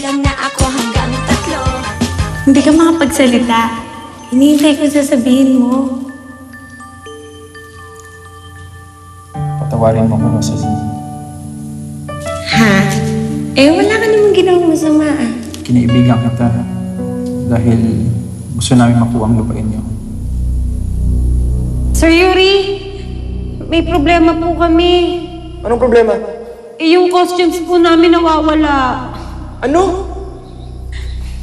Bilang na ako hanggang 3. Hindi ka makapagsalita. Hinihintay ko sasabihin mo. Patawarin mo ko, Rosalie. Ha? Eh, wala ka namang ginawang masama ah. Kinaibigan kita dahil gusto namin makuha ang lupain niyo. Sir Yuri, may problema po kami. Anong problema? Yung costumes po namin nawawala. Ano?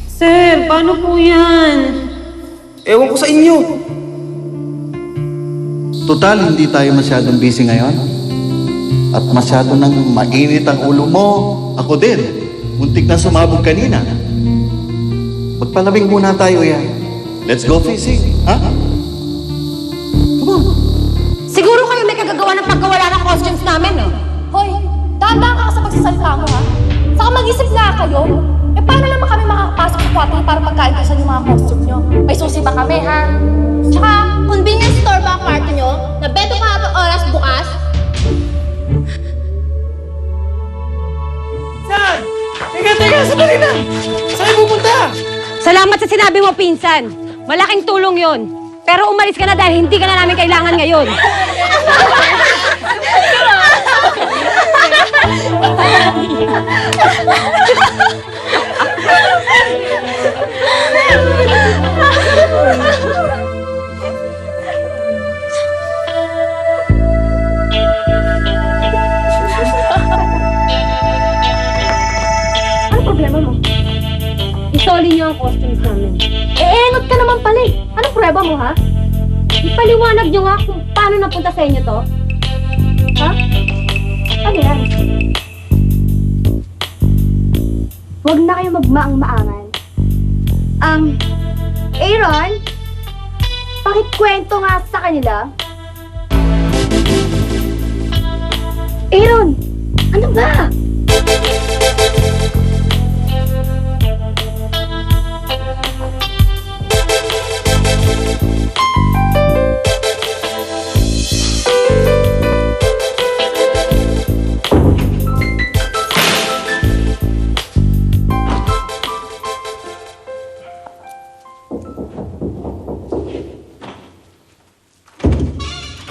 Sir, paano po yan? Ewan ko sa inyo. Total, hindi tayo masyadong busy ngayon. At masyado nang mainit ang ulo mo. Ako din. Muntik na sumabog kanina. Magpalamig muna tayo yan. Let's go fishing, ha? Come on. Siguro kayo may kagagawa ng pagkawala ng costumes namin, no? Hoy, dahan-dahan ka sa pagsasalita mo, ha? Saka mag-isip nga kayo. Eh, paano naman kami makakapasok sa kwarto para magkaayusan yung mga costume nyo? May susi ba kami, ha? Tsaka, convenience store ba ang kwarto nyo? Na beto ka habang oras bukas? Saan? Teka, sandali na! Saan pupunta? Salamat sa sinabi mo, pinsan. Malaking tulong yon. Pero umalis ka na dahil hindi ka na namin kailangan ngayon. Ano problema mo? Isoli niyo ang costumes namin. Enot ka naman pala, eh. Anong prueba mo, ha? Ipaliwanag niyo nga kung paano napunta sa inyo to. Ha? Ano yan? Huwag na kayo magmaang-maangan. Aaron, pakikwento nga sa kanila. Aaron, ano ba?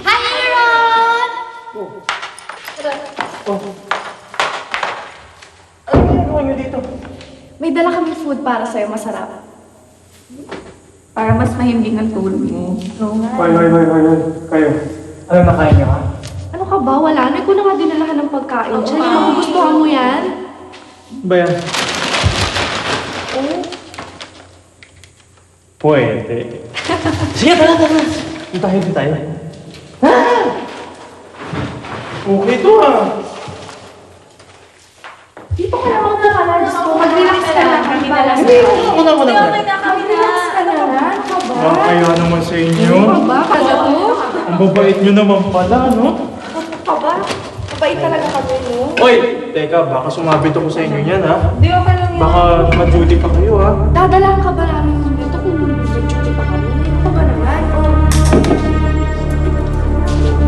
Hi, Aaron! Ano ginagawa niyo dito? May dala kami food para sa'yo, masarap. Para mas mahimbing ang tulog mo. Hoy. Kayo, ano nakain niyo, ha? Ano ka ba? Wala na. Ikaw na nga dinalahan ng pagkain. Diyan, magugustuhan mo yan. Ba yan? Pwede. Sige, tara. Din tayo. Okay to, Dito ka lang muna ka na. Diyos ko, mag-relax ka lang. Kami na lang. Hindi, ako na. Mag-relax ka na lang. Ano ka ba? Kaya naman sa inyo. Ano ka ba? Kala mo? Ang babait niyo naman pala, no? Ano ka ba? Mabait talaga kami, no? Hoy, teka, baka sumabit ako sa inyo yan, ha? Di ba lang yan? Baka ma-duty pa kayo, ha? Dadalahan ka ba namin dito kung mag-duty pa kami? Ano ka ba naman?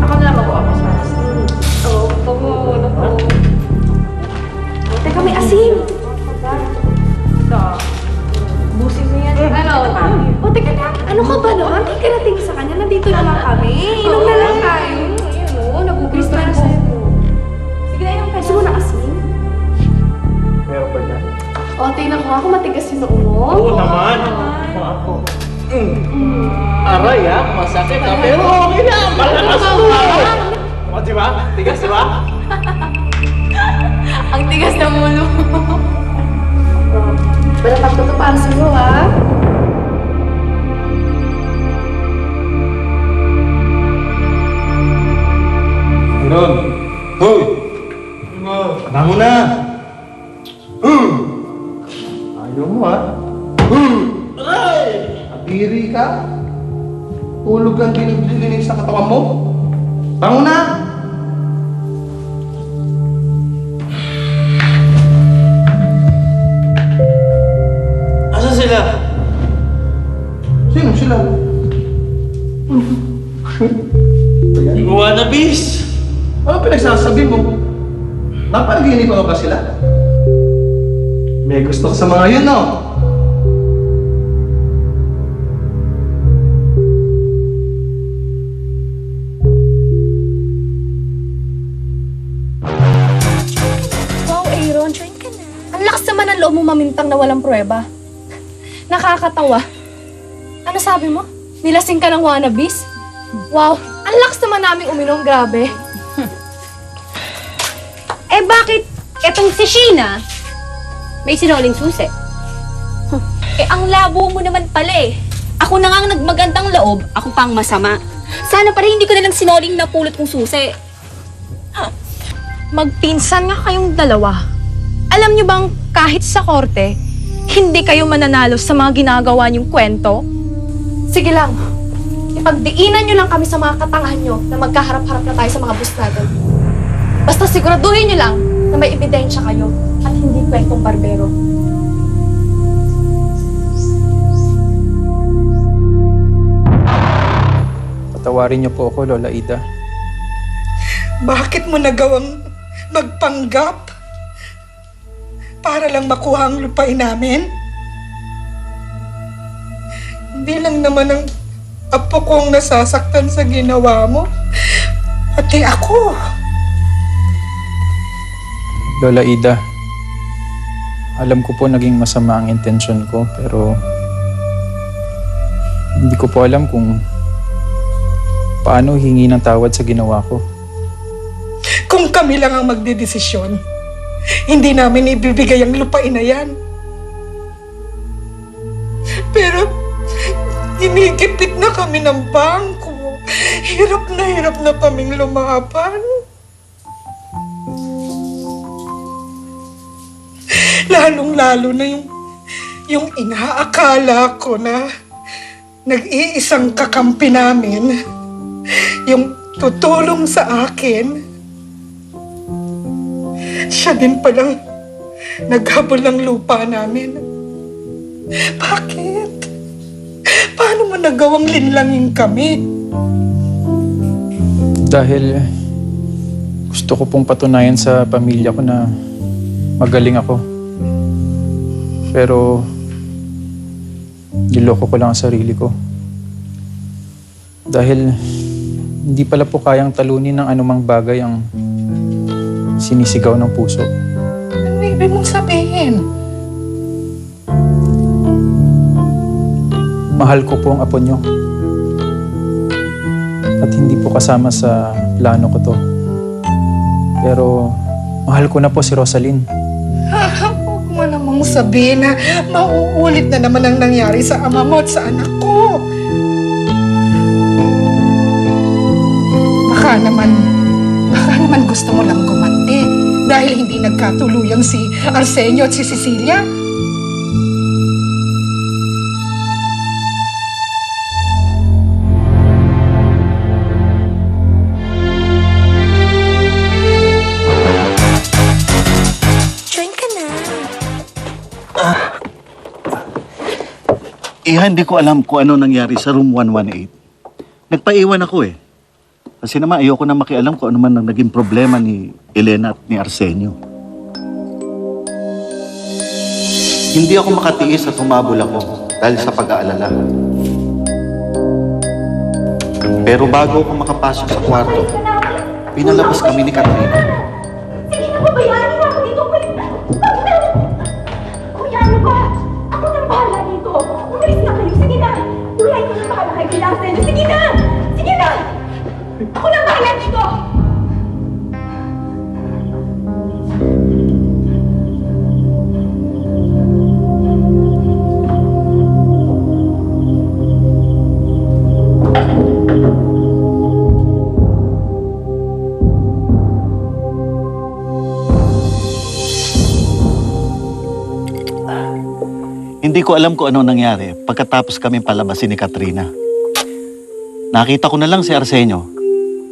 Ako na lang ako sa Oo, ano po? Teka, may asin! Ito. Busin mo yan. Ano? O, teka na. Ano ka ba no? Hindi ka nating sa kanya. Nandito naman kami. Inom na lang tayo. Ayun o, nag-ubis na lang sa'yo. Sige na, inom ka. Gusto mo na asin? Meron ba dyan? O, tingnan ko ako matigas yung noo mo. Oo naman. Ako. Aray, ha? Masakit, ha? Pero okay na. Malakas to. O, di ba? Tigas, di ba? Ang tigas ng ulo mo. Balapag ko to para sa'yo, ha? Aaron! Hoy! Ano mo na? Ayaw mo, ha? Aray! Abiri ka? Tulog ang dinidinig sa katawan mo? Bango na! Asan sila? Sino sila? Wannabies! Ano pinagsasabi mo? Napanaginip mo ba sila? May gusto ka sa mga yun, no? Wow, Aaron. Ang lakas naman ng loob mo mamintang na walang pruweba. Nakakatawa. Ano sabi mo? Nilasing ka ng wannabes? Wow, ang lakas naman naming uminom, grabe. Eh bakit etong si Sheena may sinoling susi? Eh, ang labo mo naman pala eh. Ako na nga ang nagmagandang loob, ako pang masama. Sana pala hindi ko nalang sinoling na pulot kong susi. Magpinsan nga kayong dalawa. Alam niyo bang kahit sa korte, hindi kayo mananalo sa mga ginagawa niyong kwento? Sige lang. Ipagdiinan niyo lang kami sa mga katangahan niyo na magkaharap-harap na tayo sa mga bus natin. Basta siguraduhin niyo lang na may ebidensya kayo at hindi kwentong barbero. Patawarin niyo po ako, Lola Ida. Bakit mo nagawang magpanggap para lang makuha ang lupain namin? Hindi lang naman ang apo kong nasasaktan sa ginawa mo, pati ako. Lola Ida, alam ko po naging masama ang intensyon ko, pero hindi ko po alam kung paano hingi ng tawad sa ginawa ko. Kung kami lang ang magdedesisyon, hindi namin ibibigay ang lupain na yan. Pero inigipit na kami ng bangko. Hirap na kaming lumaban. Lalong-lalo na yung inaakala ko na nag-iisang kakampi namin, yung tutulong sa akin, siya din palang naghabol ng lupa namin. Bakit? Paano mo nagawang linlangin kami? Dahil gusto ko pong patunayan sa pamilya ko na magaling ako. Pero niloko ko lang ang sarili ko. Dahil hindi pala po kayang talunin ng anumang bagay ang sinisigaw ng puso. Ano ibig mong sabihin? Mahal ko po ang apo nyo. At hindi po kasama sa plano ko to. Pero mahal ko na po si Rosaline. Huwag mo namang sabihin na mauulit na naman ang nangyari sa ama mo at sa anak ko. Baka naman gusto mo lang gumanti dahil hindi nagkatuluyang si Arsenio at si Cecilia. Join ka na. Iha, hindi ko alam kung ano nangyari sa room 118. Nagpaiwan ako eh. Kasi naman ayoko na makialam kung ano man ang naging problema ni Elena at ni Arsenio. Hindi ako makatiis at humabol ako dahil sa pag-aalala. Pero bago ako makapasok sa kwarto, pinalabas kami ni Katrina. Sige na, babayaan niyo ako dito. Kuya, ano ba? Ako nang bahala dito. Umalis na kayo. Sige na. Kuya, ikaw na bahala kay Pilasen. Sige na! Sige na! Ako nang bahala dito. Hindi ko alam kung ano nangyari pagkatapos kami palabasin ni Katrina. Nakita ko na lang si Arsenio.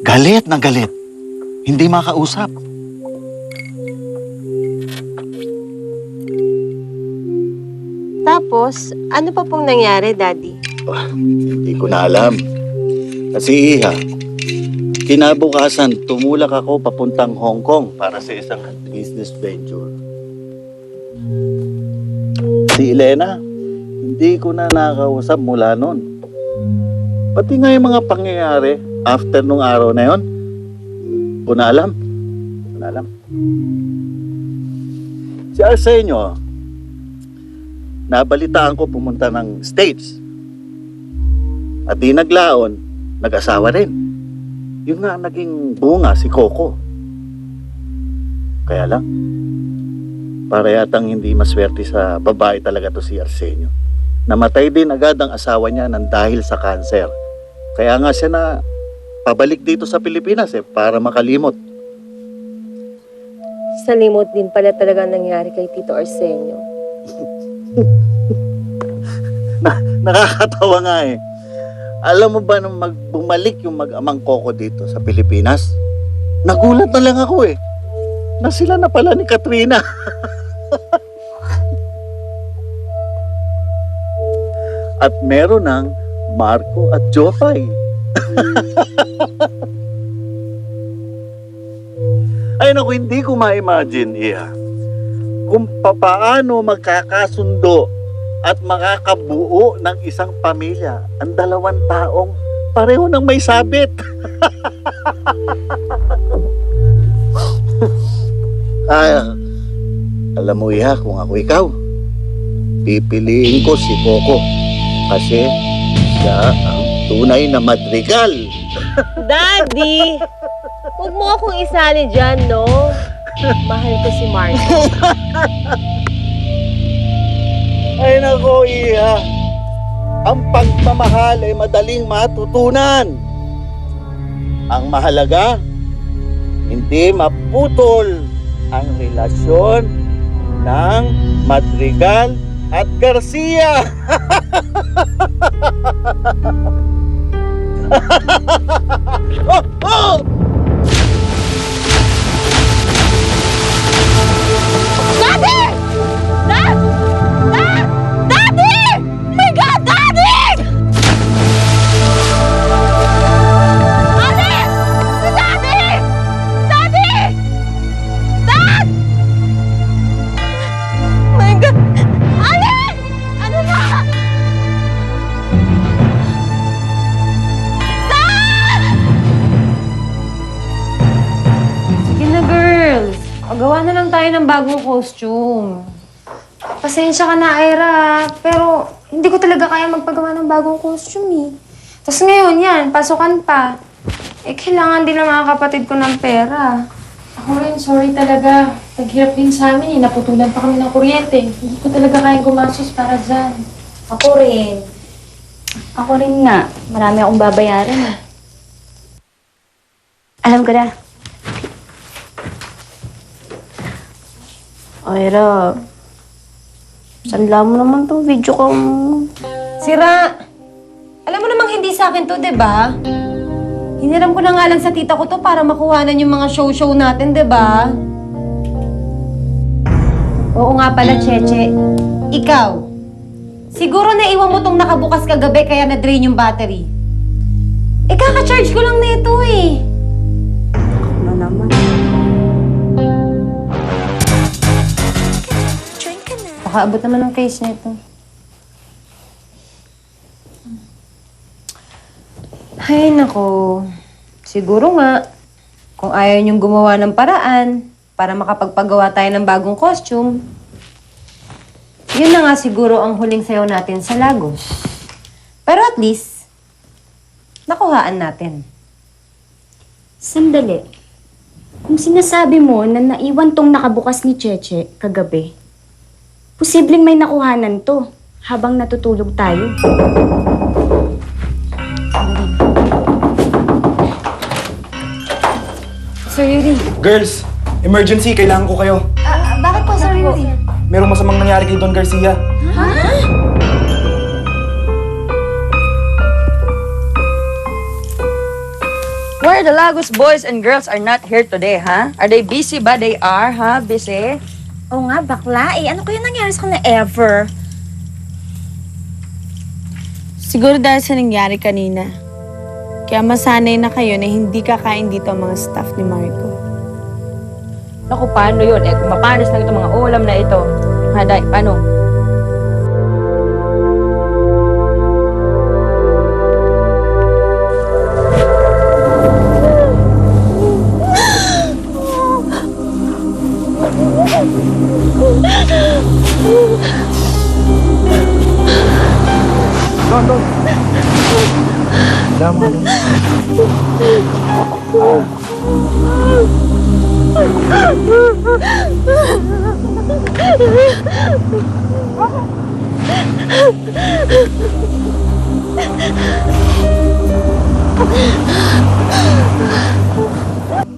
Galit na galit. Hindi makausap. Tapos, ano pa pong nangyari, Daddy? Hindi ko na alam. Kasi Iha, kinabukasan tumulak ako papuntang Hong Kong para sa isang business venture. Si Elena, hindi ko na nakausap mula noon. Pati nga yung mga pangyayari after nung araw na yon, ko na alam. Ko na alam. Si Arsenio, nabalitaan ko pumunta ng States. At di naglaon, nag-asawa rin. Yun nga ang naging bunga si Coco. Kaya lang, para yatang hindi maswerte sa babae talaga to si Arsenio. Namatay din agad ang asawa niya nang dahil sa cancer. Kaya nga siya na pabalik dito sa Pilipinas para makalimot. Salimot din pala talaga nangyari kay Tito Arsenio. Nakakatawa nga eh. Alam mo ba nung bumalik yung mag-amang Coco dito sa Pilipinas? Nagulat na lang ako eh. Na sila na pala ni Katrina. At meron ng Marco at Jopay. Ay naku, hindi ko ma-imagine, Iya, kung papaano magkakasundo at makakabuo ng isang pamilya ang dalawang taong pareho nang may sabit. Alam mo, Iha, kung ako ikaw, pipiliin ko si Coco kasi siya ang tunay na madrigal. Daddy! Huwag mo akong isali dyan, no? Mahal ko si Marco. Ay nako, Iha, ang pagmamahal ay madaling matutunan. Ang mahalaga, hindi maputol ang relasyon ng Madrigal at Garcia. Oh, oh! Daddy! Dad! Dad! Daddy! My God, Daddy! Daddy! Daddy! Daddy! Dad! My God! Alin! Ano na? Dad! Sige na, girls. Pagawa na lang tayo ng bagong costume. Pasensya ka na, Ira, pero hindi ko talaga kaya magpagawa ng bagong costume eh. Tapos ngayon yan, pasukan pa. Eh, kailangan din ng mga kapatid ko ng pera. Ako rin, sorry talaga. Naghirap din sa amin eh. Naputulan pa kami ng kuryente. Hindi ko talaga kayang gumastos para dyan. Ako rin. Ako rin nga. Marami akong babayaran eh. Alam ko na. Ira, sanla mo naman tong video ko. Sira! Alam mo namang hindi sa akin to, di ba? Hiniram ko na nga lang sa tita ko to para makuhanan yung mga show-show natin, di ba? Oo nga pala, Cheche. Ikaw, siguro naiwan mo tong nakabukas kagabi kaya na-drain yung battery. Eh, kaka-charge ko lang nito eh. Ano naman? Nakaabot naman ng case nito. Ay, nako. Siguro nga, kung ayaw niyong gumawa ng paraan para makapagpagawa tayo ng bagong costume, yun na nga siguro ang huling sayaw natin sa Lagos. Pero at least, nakuhaan natin. Sandali. Kung sinasabi mo na naiwan tong nakabukas ni Cheche kagabi, posibleng may nakuhanan to habang natutulog tayo. Sir Yuri. Girls, emergency, kailangan ko kayo. Bakit po, Sir Yuri? Merong masamang nangyari kay Don Garcia. Where the Lagos boys and girls are not here today, ha? Are they busy ba? They are, ha? Busy? Oo nga, bakla eh. Ano kaya nangyari sa kanila ever? Siguro dahil sa nangyari kanina. Kaya masanay na kayo na hindi kakain dito ang mga staff ni Marco. Naku, paano yun? Eh, kung mapanis na itong mga ulam na ito. Ha, Day, paano?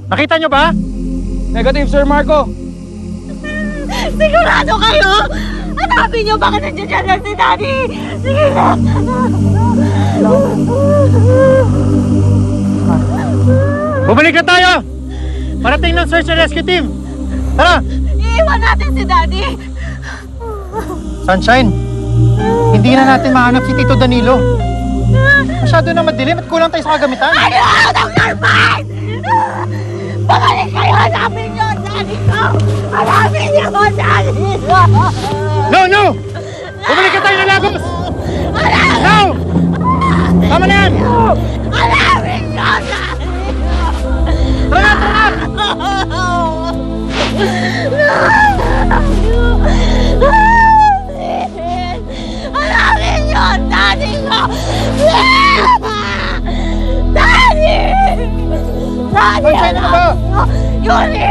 Nakita nyo ba? Negative, Sir Marco. Sigurado kayo? Hanapin niyo, baka nandiyan na si Daddy! Sige na! Bumalik na tayo! Parating ng search and rescue team! Tara! Iiwan natin si Daddy! Sunshine, hindi na natin mahanap si Tito Danilo. Masyado na madilim at kulang tayo sa kagamitan. Ano? Dr. Mike! Bumalik kayo! Hanapin niyo ang Daddy ko! Hanapin niyo ang Daddy ko! No, no! Bumalik na tayo na Lagos! No! Tama na yan! Hanapin niyo ang Daddy ko! Tara na, tara na! Hanapin niyo ang Daddy ko! Daddy! Daddy! Sunshine, ano ba? Yuri!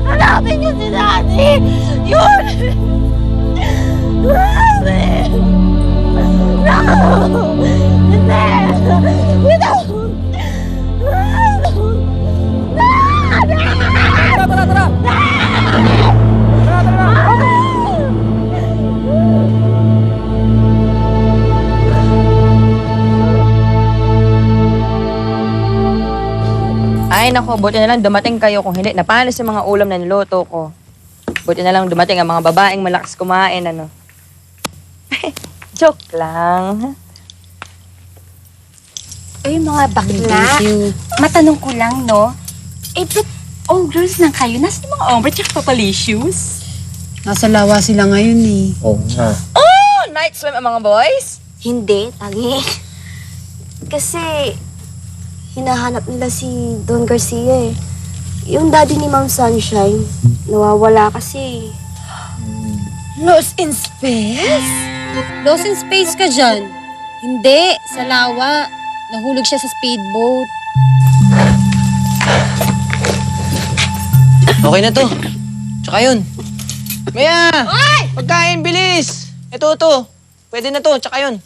Hanapin niyo si Daddy! Yuri! Daddy! No! Hindi! Hindi! Tara, tara! Ay, nako, buti na lang dumating kayo. Kung hindi, napanis yung mga ulam na niluto ko. Buti na lang dumating ang mga babaeng malakas kumain, ano. Joke lang. Ay, mga bakla. Matanong ko lang, no? Eh, ba't all girls lang kayo? Nasaan yung mga ombre tsaka papalicious? Nasa lawa sila ngayon eh. Oo nga. Oh! Night swim ang mga boys? Hindi, tangi. Kasi, hinahanap nila si Don Garcia eh. Yung daddy ni Ma'am Sunshine, nawawala kasi. Lost in space? Lost in space ka dyan? Hindi, sa lawa. Nahulog siya sa speedboat. Okay na to. Tsaka yun. Maya! Pagkain, bilis! Ito. Pwede na to, tsaka yun.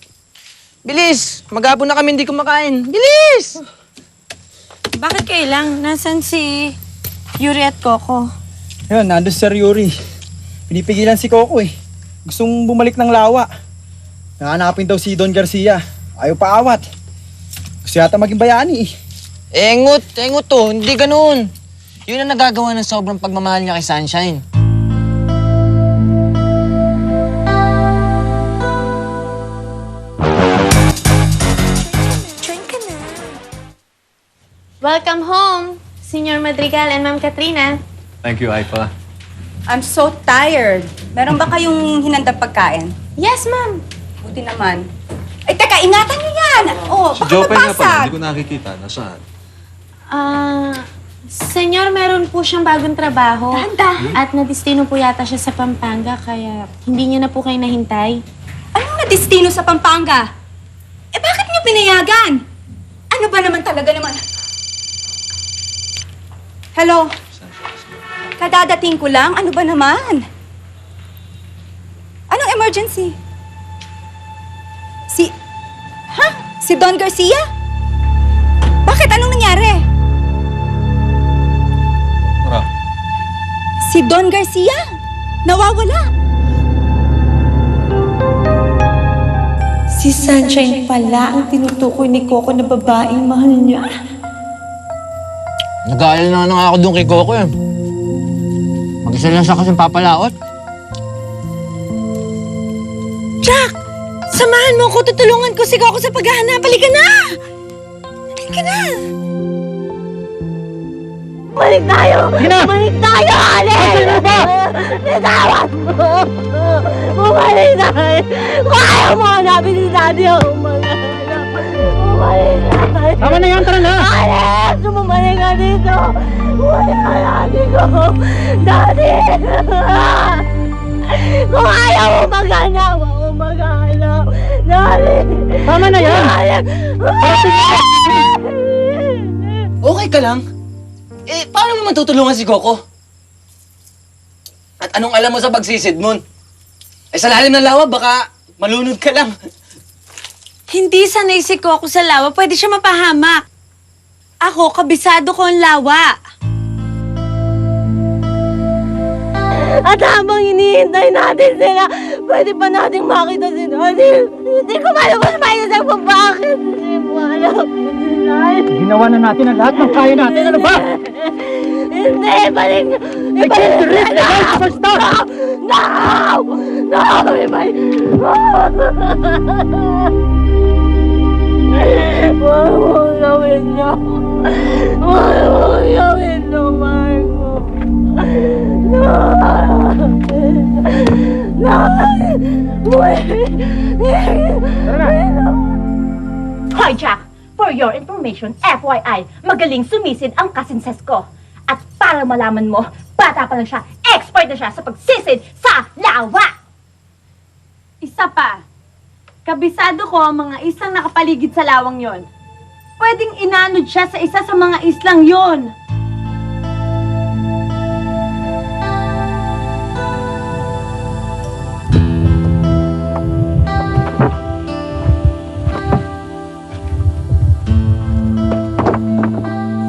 Bilis! Maghapon na kami hindi kumakain. Bilis! Bakit kailang? Nasaan si Yuri at Coco? Ayun, nandun si Sir Yuri. Pinipigilan si Coco eh. Gustong bumalik ng lawa. Nahanapin daw si Don Garcia. Ayaw paawat. Gusto yata maging bayani eh. Engot to. Hindi ganun. Yun ang nagagawa ng sobrang pagmamahal niya kay Sunshine. Welcome home, Senior Madrigal and Ma'am Katrina. Thank you, Aifa. I'm so tired. Meron ba kayong hinandang pagkain? Yes, ma'am. Buti naman. Ay, teka, ingatan niyo yan! Oh, baka mabasag! ko nakikita. Nasaan? Senyor, meron po siyang bagong trabaho. Dahan-dahan. At nadistino po yata siya sa Pampanga, kaya hindi niyo na po kayo nahintay. Anong nadistino sa Pampanga? Eh, bakit niyo pinayagan? Ano ba naman talaga naman? Hello? Kadadating ko lang? Ano ba naman? Anong emergency? Si Don Garcia? Bakit? Anong nangyari? Si Don Garcia? Nawawala? Si Sunshine pala ang tinutukoy ni Coco na babaeng mahal niya. Nag-aalala na nga ako doon kay Coco eh. Mag-isa lang siya kasing papalaot. Jack! Samahan mo ko, tutulungan ko si Coco sa paghahanap. Halika na! Halika na! Balik tayo! Balik tayo, Alin! Bitawan mo! Bumalik tayo! Kung ayaw mo hanapin si Daddy ang mga anak. Bumalik tayo! Tama na yan, tara na! Alin! Sumabalik ka dito! Bumalik ka Daddy ko! Daddy! Kung ayaw mo maghanap, ako maghanap. Dali! Tama na yan! Dali! Okay ka lang? Eh, paano mo matutulungan si Coco? At anong alam mo sa pagsisid mo? Eh, sa lalim ng lawa, baka malunod ka lang. Hindi sanay si Coco sa lawa. Pwede siya mapahamak. Ako, kabisado ko ang lawa. At habang hinihintay natin sila, pwede pa nating makita si Daniel. Hindi ko malabas mainisip kung bakit. Hindi mo alam. Ginawa na natin ang lahat ng kaya natin. Ano ba? Hindi, ibalik! Ibalik! No! No! Ibalik! Huwag mong gawin niyo. Huwag mong gawin niyo, Marco. No! No! Hoy, Jack! For your information, FYI, magaling sumisid ang kasinses ko. At para malaman mo, bata pa lang siya, expert na siya sa pagsisid sa lawa! Isa pa. Kabisado ko ang mga islang nakapaligid sa lawang yon. Pwedeng inanod siya sa isa sa mga islang yon.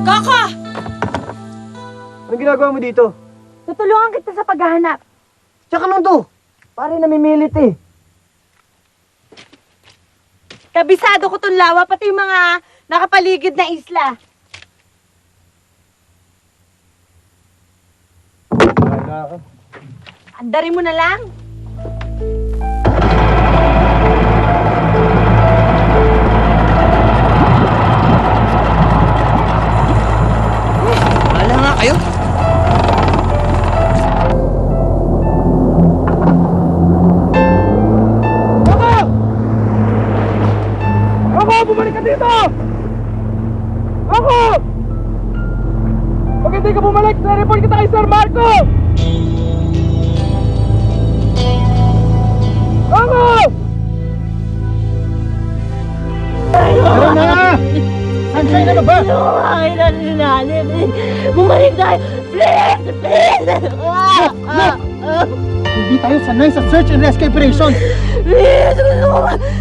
Coco! Anong ginagawa mo dito? Tutulungan kita sa paghahanap. Tsaka nung to, pare namimilit eh. Kabisado ko tong lawa, pati yung mga nakapaligid na isla. Andarin mo na lang. Wala nga kayo. Ako! Bumalik ka dito! Ako! Pag hindi ka bumalik, na-report kita kay Sir Marco! Ako! Ano na? Sunshine, ano ba? Kumain na si Nanay. Bumalik tayo. Please! Please! Hindi tayo sanay sa search and rescue operation. Please!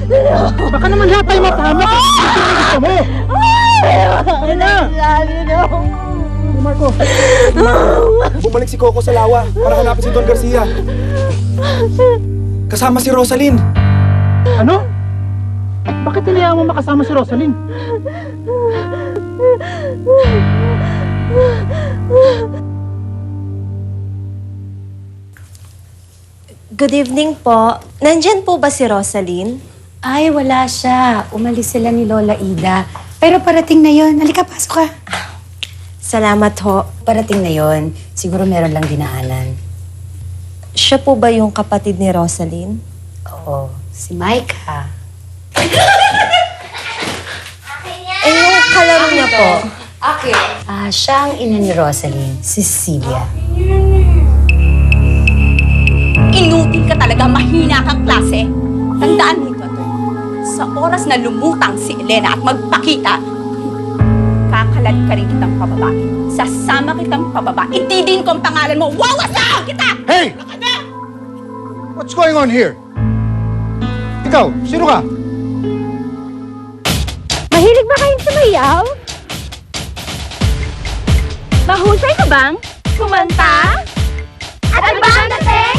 Gusto ko! Baka naman lahat tayo mapahamak. Gusto mo? Ano na? Marco, bumalik si Coco sa lawa para hanapin si Don Garcia. Kasama si Rosaline. Ano? Bakit niliyaan mo makasama si Rosaline? Good evening po. Nandyan po ba si Rosaline? Ay, wala siya. Umalis sila ni Lola Ida. Pero parating na yon. Halika, pasok ka. Salamat ho. Parating na yon. Siguro meron lang dinaanan. Siya po ba yung kapatid ni Rosaline? Oo, si Micah. Yung kalaro niya po. Okay. Siya ang ina ni Rosaline, si Cecilia. Inutil ka talaga, mahina kang klase. Tandaan mo ito. Sa oras na lumutang si Elena at magpakita, kakalad ka rin kitang pababa. Sasama kitang pababa. Itidin ko ang pangalan mo. Wawasahan kita! Hey! What's going on here? Ikaw, sino ka? Mahilig ba kayong sumayaw? Mahusay ka bang kumanta? At ano ba ang dating?